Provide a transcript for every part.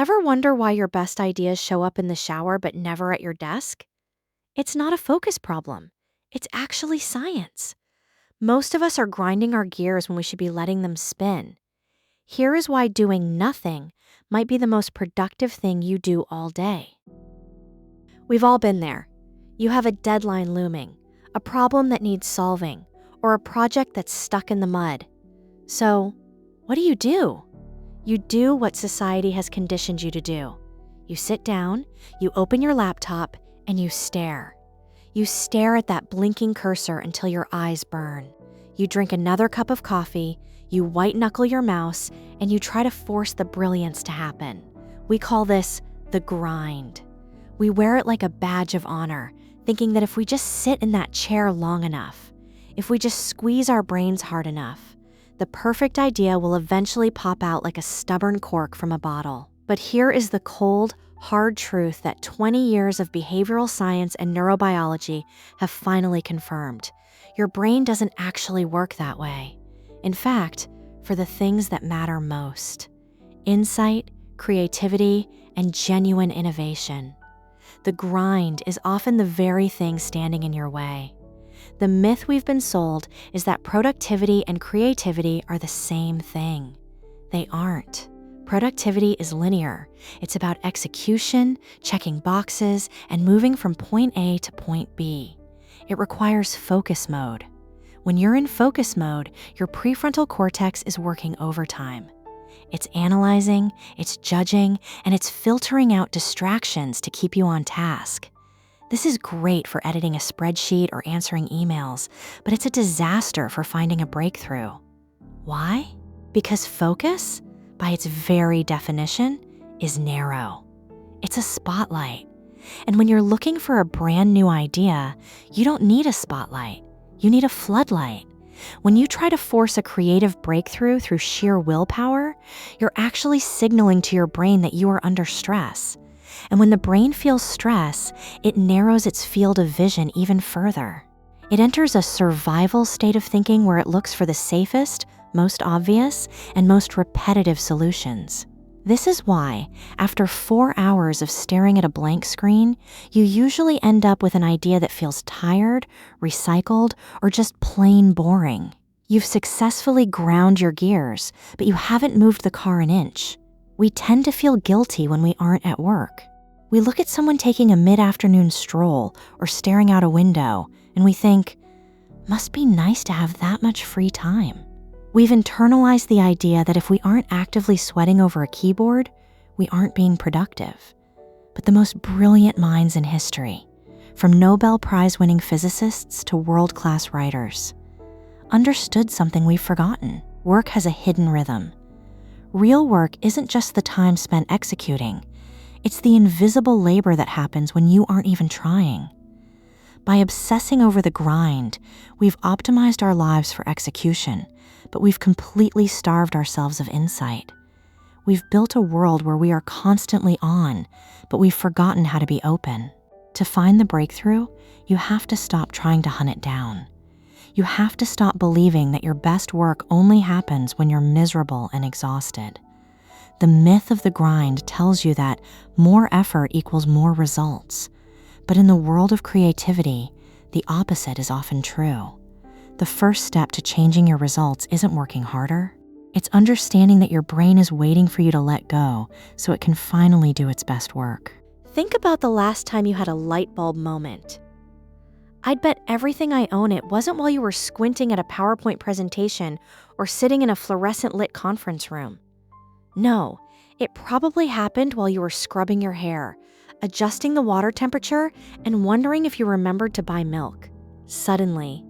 Ever wonder why your best ideas show up in the shower but never at your desk? It's not a focus problem. It's actually science. Most of us are grinding our gears when we should be letting them spin. Here is why doing nothing might be the most productive thing you do all day. We've all been there. You have a deadline looming, a problem that needs solving, or a project that's stuck in the mud. So, what do? You do what society has conditioned you to do. You sit down, you open your laptop, and you stare. You stare at that blinking cursor until your eyes burn. You drink another cup of coffee, you white-knuckle your mouse, and you try to force the brilliance to happen. We call this the grind. We wear it like a badge of honor, thinking that if we just sit in that chair long enough, if we just squeeze our brains hard enough, the perfect idea will eventually pop out like a stubborn cork from a bottle. But here is the cold, hard truth that 20 years of behavioral science and neurobiology have finally confirmed. Your brain doesn't actually work that way. In fact, for the things that matter most: insight, creativity, and genuine innovation. The grind is often the very thing standing in your way. The myth we've been sold is that productivity and creativity are the same thing. They aren't. Productivity is linear. It's about execution, checking boxes, and moving from point A to point B. It requires focus mode. When you're in focus mode, your prefrontal cortex is working overtime. It's analyzing, it's judging, and it's filtering out distractions to keep you on task. This is great for editing a spreadsheet or answering emails, but it's a disaster for finding a breakthrough. Why? Because focus, by its very definition, is narrow. It's a spotlight. And when you're looking for a brand new idea, you don't need a spotlight. You need a floodlight. When you try to force a creative breakthrough through sheer willpower, you're actually signaling to your brain that you are under stress. And when the brain feels stress, it narrows its field of vision even further. It enters a survival state of thinking where it looks for the safest, most obvious, and most repetitive solutions. This is why, after 4 hours of staring at a blank screen, you usually end up with an idea that feels tired, recycled, or just plain boring. You've successfully ground your gears, but you haven't moved the car an inch. We tend to feel guilty when we aren't at work. We look at someone taking a mid-afternoon stroll or staring out a window, and we think, must be nice to have that much free time. We've internalized the idea that if we aren't actively sweating over a keyboard, we aren't being productive. But the most brilliant minds in history, from Nobel Prize-winning physicists to world-class writers, understood something we've forgotten. Work has a hidden rhythm. Real work isn't just the time spent executing. It's the invisible labor that happens when you aren't even trying. By obsessing over the grind, we've optimized our lives for execution, but we've completely starved ourselves of insight. We've built a world where we are constantly on, but we've forgotten how to be open. To find the breakthrough, you have to stop trying to hunt it down. You have to stop believing that your best work only happens when you're miserable and exhausted. The myth of the grind tells you that more effort equals more results. But in the world of creativity, the opposite is often true. The first step to changing your results isn't working harder. It's understanding that your brain is waiting for you to let go so it can finally do its best work. Think about the last time you had a light bulb moment. I'd bet everything I own it wasn't while you were squinting at a PowerPoint presentation or sitting in a fluorescent-lit conference room. No, it probably happened while you were scrubbing your hair, adjusting the water temperature, and wondering if you remembered to buy milk. Suddenly,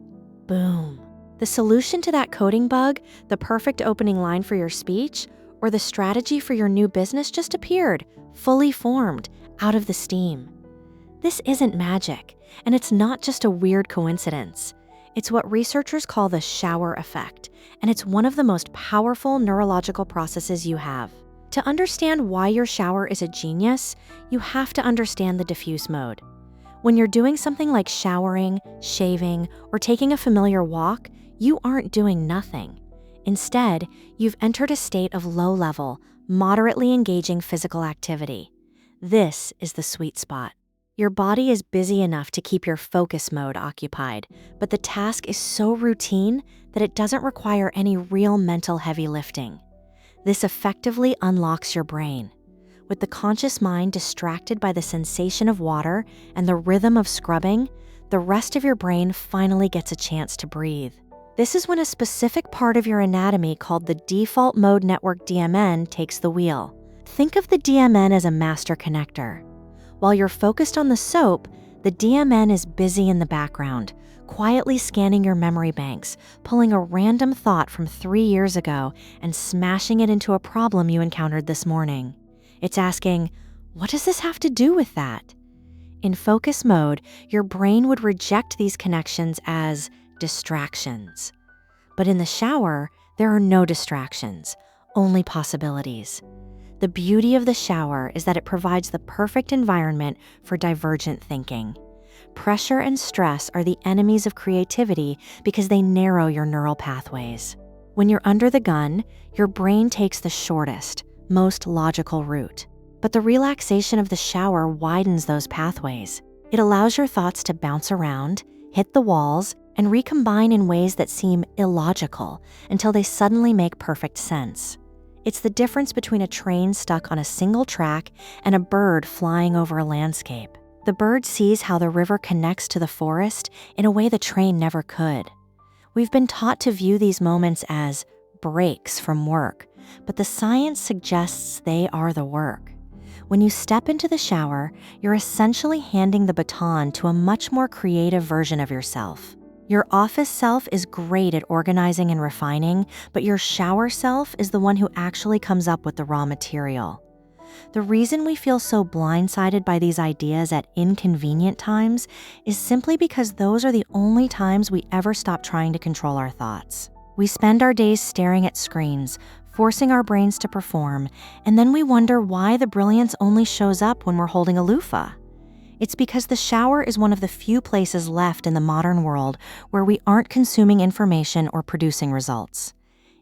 boom. The solution to that coding bug, the perfect opening line for your speech, or the strategy for your new business just appeared, fully formed, out of the steam. This isn't magic, and it's not just a weird coincidence. It's what researchers call the shower effect, and it's one of the most powerful neurological processes you have. To understand why your shower is a genius, you have to understand the diffuse mode. When you're doing something like showering, shaving, or taking a familiar walk, you aren't doing nothing. Instead, you've entered a state of low-level, moderately engaging physical activity. This is the sweet spot. Your body is busy enough to keep your focus mode occupied, but the task is so routine that it doesn't require any real mental heavy lifting. This effectively unlocks your brain. With the conscious mind distracted by the sensation of water and the rhythm of scrubbing, the rest of your brain finally gets a chance to breathe. This is when a specific part of your anatomy called the default mode network DMN takes the wheel. Think of the DMN as a master connector. While you're focused on the soap, the DMN is busy in the background, quietly scanning your memory banks, pulling a random thought from 3 years ago and smashing it into a problem you encountered this morning. It's asking, what does this have to do with that? In focus mode, your brain would reject these connections as distractions. But in the shower, there are no distractions, only possibilities. The beauty of the shower is that it provides the perfect environment for divergent thinking. Pressure and stress are the enemies of creativity because they narrow your neural pathways. When you're under the gun, your brain takes the shortest, most logical route. But the relaxation of the shower widens those pathways. It allows your thoughts to bounce around, hit the walls, and recombine in ways that seem illogical until they suddenly make perfect sense. It's the difference between a train stuck on a single track and a bird flying over a landscape. The bird sees how the river connects to the forest in a way the train never could. We've been taught to view these moments as breaks from work, but the science suggests they are the work. When you step into the shower, you're essentially handing the baton to a much more creative version of yourself. Your office self is great at organizing and refining, but your shower self is the one who actually comes up with the raw material. The reason we feel so blindsided by these ideas at inconvenient times is simply because those are the only times we ever stop trying to control our thoughts. We spend our days staring at screens, forcing our brains to perform, and then we wonder why the brilliance only shows up when we're holding a loofah. It's because the shower is one of the few places left in the modern world where we aren't consuming information or producing results.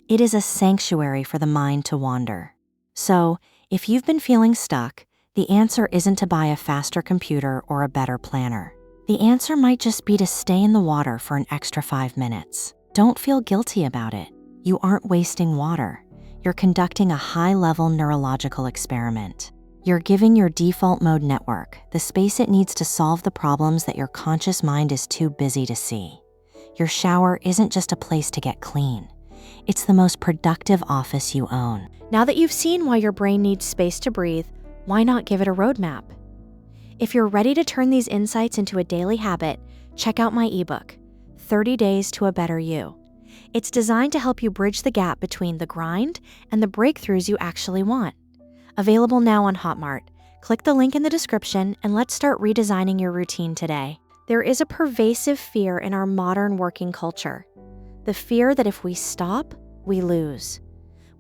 It is a sanctuary for the mind to wander. So, if you've been feeling stuck, the answer isn't to buy a faster computer or a better planner. The answer might just be to stay in the water for an extra 5 minutes. Don't feel guilty about it. You aren't wasting water. You're conducting a high-level neurological experiment. You're giving your default mode network the space it needs to solve the problems that your conscious mind is too busy to see. Your shower isn't just a place to get clean. It's the most productive office you own. Now that you've seen why your brain needs space to breathe, why not give it a roadmap? If you're ready to turn these insights into a daily habit, check out my ebook, 30 Days to a Better You. It's designed to help you bridge the gap between the grind and the breakthroughs you actually want. Available now on Hotmart. Click the link in the description and let's start redesigning your routine today. There is a pervasive fear in our modern working culture. The fear that if we stop, we lose.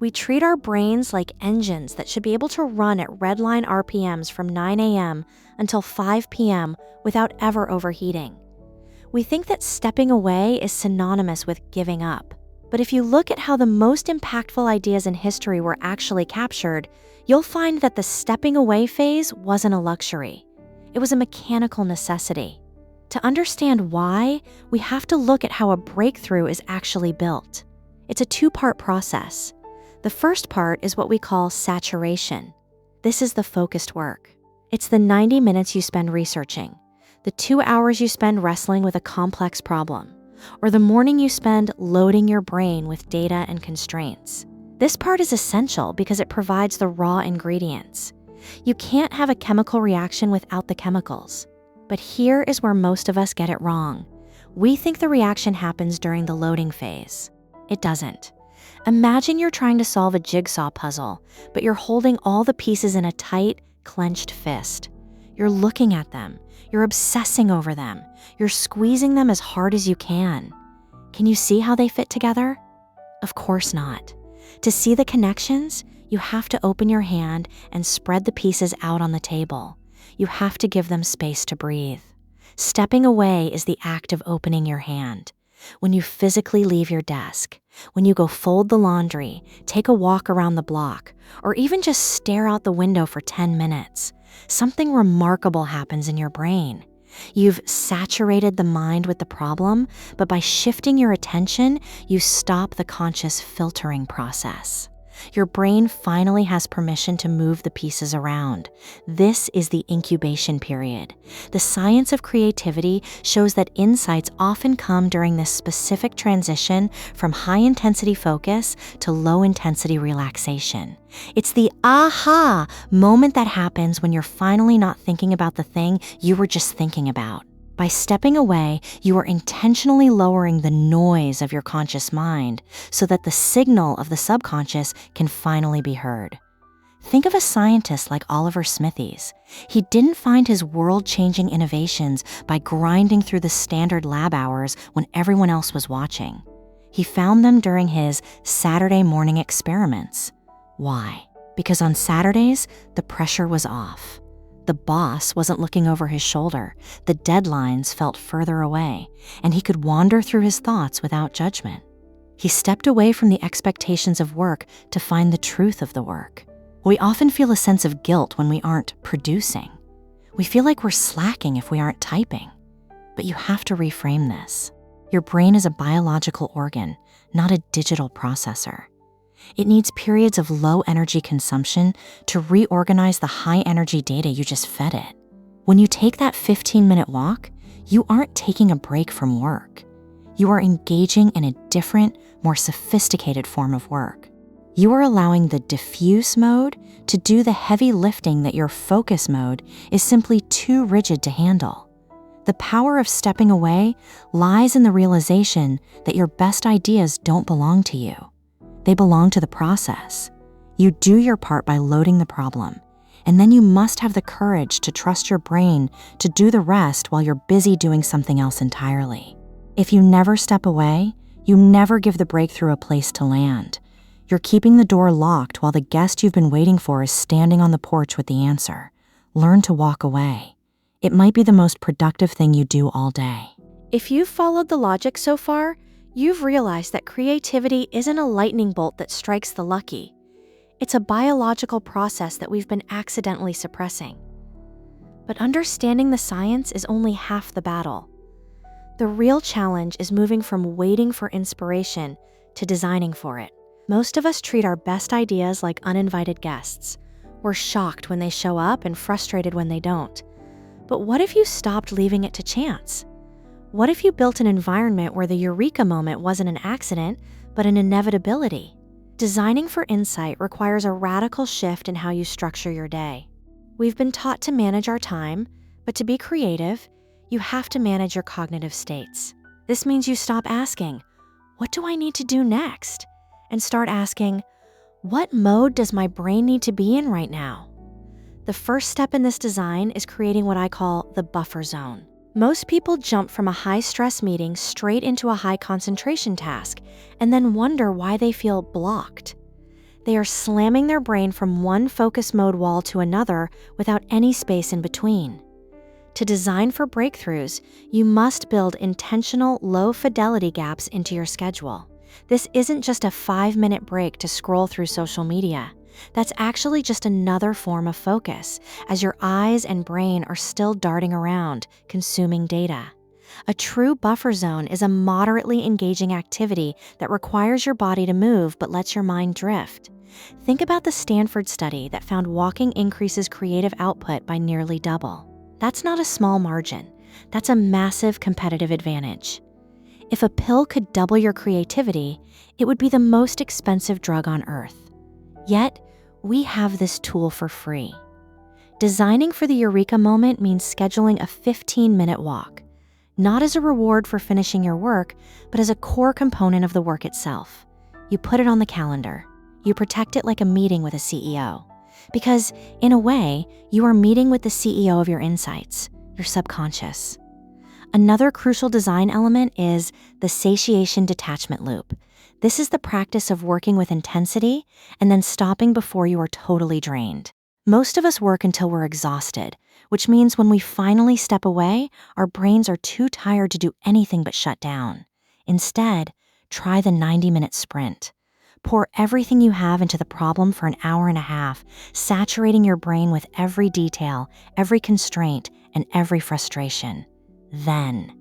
We treat our brains like engines that should be able to run at redline RPMs from 9 a.m. until 5 p.m. without ever overheating. We think that stepping away is synonymous with giving up. But if you look at how the most impactful ideas in history were actually captured, you'll find that the stepping away phase wasn't a luxury. It was a mechanical necessity. To understand why, we have to look at how a breakthrough is actually built. It's a 2-part process. The first part is what we call saturation. This is the focused work. It's the 90 minutes you spend researching, the 2 hours you spend wrestling with a complex problem, or the morning you spend loading your brain with data and constraints. This part is essential because it provides the raw ingredients. You can't have a chemical reaction without the chemicals. But here is where most of us get it wrong. We think the reaction happens during the loading phase. It doesn't. Imagine you're trying to solve a jigsaw puzzle, but you're holding all the pieces in a tight, clenched fist. You're looking at them. You're obsessing over them. You're squeezing them as hard as you can. Can you see how they fit together? Of course not. To see the connections, you have to open your hand and spread the pieces out on the table. You have to give them space to breathe. Stepping away is the act of opening your hand. when you physically leave your desk, when you go fold the laundry, take a walk around the block, or even just stare out the window for 10 minutes, something remarkable happens in your brain. You've saturated the mind with the problem, but by shifting your attention, you stop the conscious filtering process. Your brain finally has permission to move the pieces around. This is the incubation period. The science of creativity shows that insights often come during this specific transition from high-intensity focus to low-intensity relaxation. It's the aha moment that happens when you're finally not thinking about the thing you were just thinking about. By stepping away, you are intentionally lowering the noise of your conscious mind so that the signal of the subconscious can finally be heard. Think of a scientist like Oliver Smithies. He didn't find his world-changing innovations by grinding through the standard lab hours when everyone else was watching. He found them during his Saturday morning experiments. Why? Because on Saturdays, the pressure was off. The boss wasn't looking over his shoulder, the deadlines felt further away, and he could wander through his thoughts without judgment. He stepped away from the expectations of work to find the truth of the work. We often feel a sense of guilt when we aren't producing. We feel like we're slacking if we aren't typing. But you have to reframe this. Your brain is a biological organ, not a digital processor. It needs periods of low energy consumption to reorganize the high energy data you just fed it. When you take that 15-minute walk, you aren't taking a break from work. You are engaging in a different, more sophisticated form of work. You are allowing the diffuse mode to do the heavy lifting that your focus mode is simply too rigid to handle. The power of stepping away lies in the realization that your best ideas don't belong to you. They belong to the process. You do your part by loading the problem, and then you must have the courage to trust your brain to do the rest while you're busy doing something else entirely. If you never step away, you never give the breakthrough a place to land. You're keeping the door locked while the guest you've been waiting for is standing on the porch with the answer. Learn to walk away. It might be the most productive thing you do all day. If you've followed the logic so far, you've realized that creativity isn't a lightning bolt that strikes the lucky. It's a biological process that we've been accidentally suppressing. But understanding the science is only half the battle. The real challenge is moving from waiting for inspiration to designing for it. Most of us treat our best ideas like uninvited guests. We're shocked when they show up and frustrated when they don't. But what if you stopped leaving it to chance? What if you built an environment where the eureka moment wasn't an accident, but an inevitability? Designing for insight requires a radical shift in how you structure your day. We've been taught to manage our time, but to be creative, you have to manage your cognitive states. This means you stop asking, "What do I need to do next?" and start asking, "What mode does my brain need to be in right now?" The first step in this design is creating what I call the buffer zone. Most people jump from a high-stress meeting straight into a high-concentration task and then wonder why they feel blocked. They are slamming their brain from one focus mode wall to another without any space in between. To design for breakthroughs, you must build intentional, low-fidelity gaps into your schedule. This isn't just a 5-minute break to scroll through social media. That's actually just another form of focus, as your eyes and brain are still darting around, consuming data. A true buffer zone is a moderately engaging activity that requires your body to move but lets your mind drift. Think about the Stanford study that found walking increases creative output by nearly double. That's not a small margin. That's a massive competitive advantage. If a pill could double your creativity, it would be the most expensive drug on earth. Yet, we have this tool for free. Designing for the eureka moment means scheduling a 15-minute walk, not as a reward for finishing your work, but as a core component of the work itself. You put it on the calendar. You protect it like a meeting with a CEO. Because, in a way, you are meeting with the CEO of your insights, your subconscious. Another crucial design element is the satiation detachment loop. This is the practice of working with intensity and then stopping before you are totally drained. Most of us work until we're exhausted, which means when we finally step away, our brains are too tired to do anything but shut down. Instead, try the 90-minute sprint. Pour everything you have into the problem for an hour and a half, saturating your brain with every detail, every constraint, and every frustration. Then,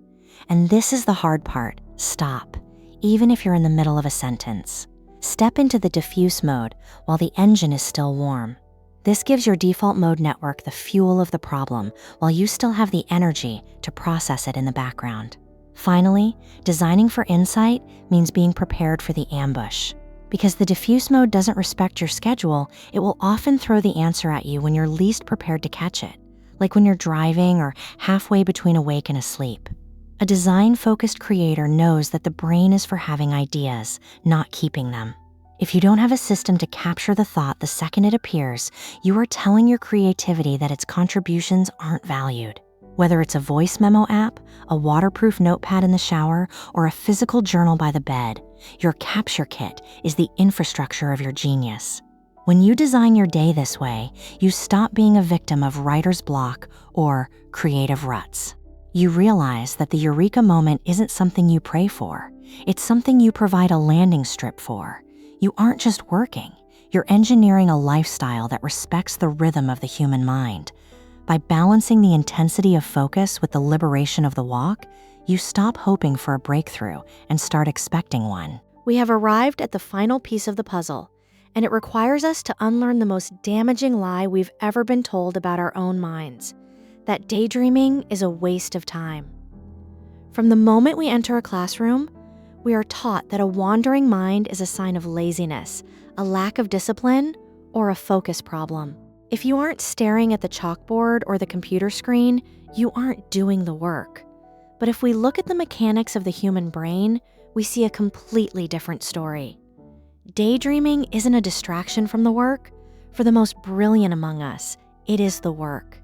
and this is the hard part, stop, even if you're in the middle of a sentence. Step into the diffuse mode while the engine is still warm. This gives your default mode network the fuel of the problem while you still have the energy to process it in the background. Finally, designing for insight means being prepared for the ambush. Because the diffuse mode doesn't respect your schedule, it will often throw the answer at you when you're least prepared to catch it, like when you're driving or halfway between awake and asleep. A design-focused creator knows that the brain is for having ideas, not keeping them. If you don't have a system to capture the thought the second it appears, you are telling your creativity that its contributions aren't valued. Whether it's a voice memo app, a waterproof notepad in the shower, or a physical journal by the bed, your capture kit is the infrastructure of your genius. When you design your day this way, you stop being a victim of writer's block or creative ruts. You realize that the eureka moment isn't something you pray for. It's something you provide a landing strip for. You aren't just working. You're engineering a lifestyle that respects the rhythm of the human mind. By balancing the intensity of focus with the liberation of the walk, you stop hoping for a breakthrough and start expecting one. We have arrived at the final piece of the puzzle, and it requires us to unlearn the most damaging lie we've ever been told about our own minds, that daydreaming is a waste of time. From the moment we enter a classroom, we are taught that a wandering mind is a sign of laziness, a lack of discipline, or a focus problem. If you aren't staring at the chalkboard or the computer screen, you aren't doing the work. But if we look at the mechanics of the human brain, we see a completely different story. Daydreaming isn't a distraction from the work. For the most brilliant among us, it is the work.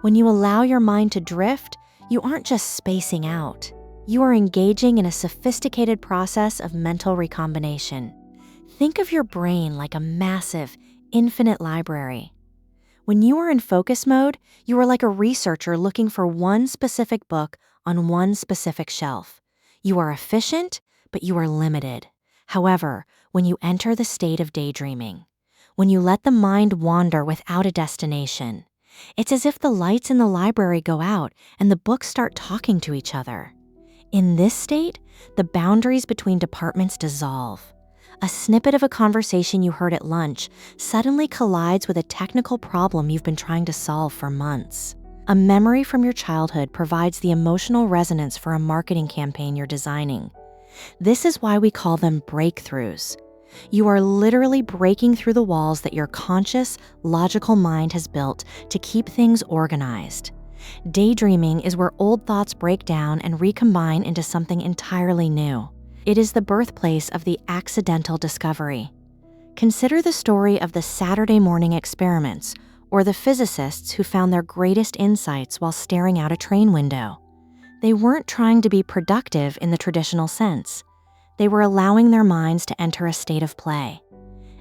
When you allow your mind to drift, you aren't just spacing out. You are engaging in a sophisticated process of mental recombination. Think of your brain like a massive, infinite library. When you are in focus mode, you are like a researcher looking for one specific book on one specific shelf. You are efficient, but you are limited. However, when you enter the state of daydreaming, when you let the mind wander without a destination, it's as if the lights in the library go out and the books start talking to each other. In this state, the boundaries between departments dissolve. A snippet of a conversation you heard at lunch suddenly collides with a technical problem you've been trying to solve for months. A memory from your childhood provides the emotional resonance for a marketing campaign you're designing. This is why we call them breakthroughs. You are literally breaking through the walls that your conscious, logical mind has built to keep things organized. Daydreaming is where old thoughts break down and recombine into something entirely new. It is the birthplace of the accidental discovery. Consider the story of the Saturday morning experiments, or the physicists who found their greatest insights while staring out a train window. They weren't trying to be productive in the traditional sense. They were allowing their minds to enter a state of play.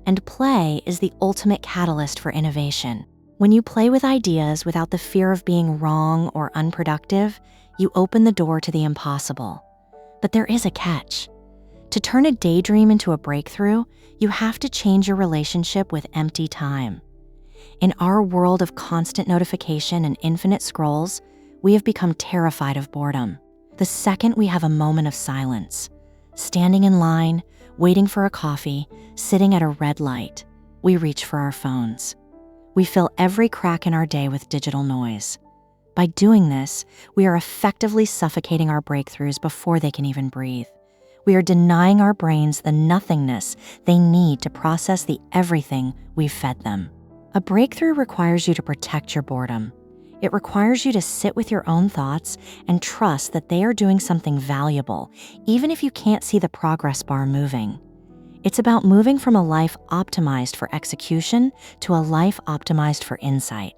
And play is the ultimate catalyst for innovation. When you play with ideas without the fear of being wrong or unproductive, you open the door to the impossible. But there is a catch. To turn a daydream into a breakthrough, you have to change your relationship with empty time. In our world of constant notification and infinite scrolls, we have become terrified of boredom. The second we have a moment of silence, standing in line, waiting for a coffee, sitting at a red light, we reach for our phones. We fill every crack in our day with digital noise. By doing this, we are effectively suffocating our breakthroughs before they can even breathe. We are denying our brains the nothingness they need to process the everything we've fed them. A breakthrough requires you to protect your boredom. It requires you to sit with your own thoughts and trust that they are doing something valuable, even if you can't see the progress bar moving. It's about moving from a life optimized for execution to a life optimized for insight.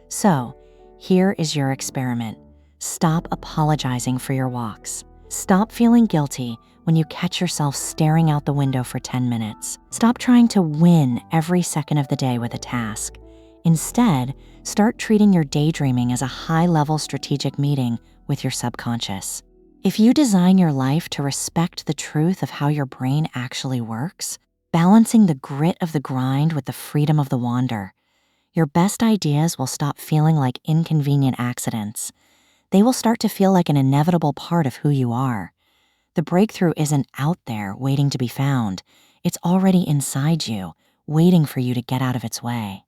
So, here is your experiment. Stop apologizing for your walks. Stop feeling guilty when you catch yourself staring out the window for 10 minutes. Stop trying to win every second of the day with a task. Instead, start treating your daydreaming as a high-level strategic meeting with your subconscious. If you design your life to respect the truth of how your brain actually works, balancing the grit of the grind with the freedom of the wander, your best ideas will stop feeling like inconvenient accidents. They will start to feel like an inevitable part of who you are. The breakthrough isn't out there waiting to be found. It's already inside you, waiting for you to get out of its way.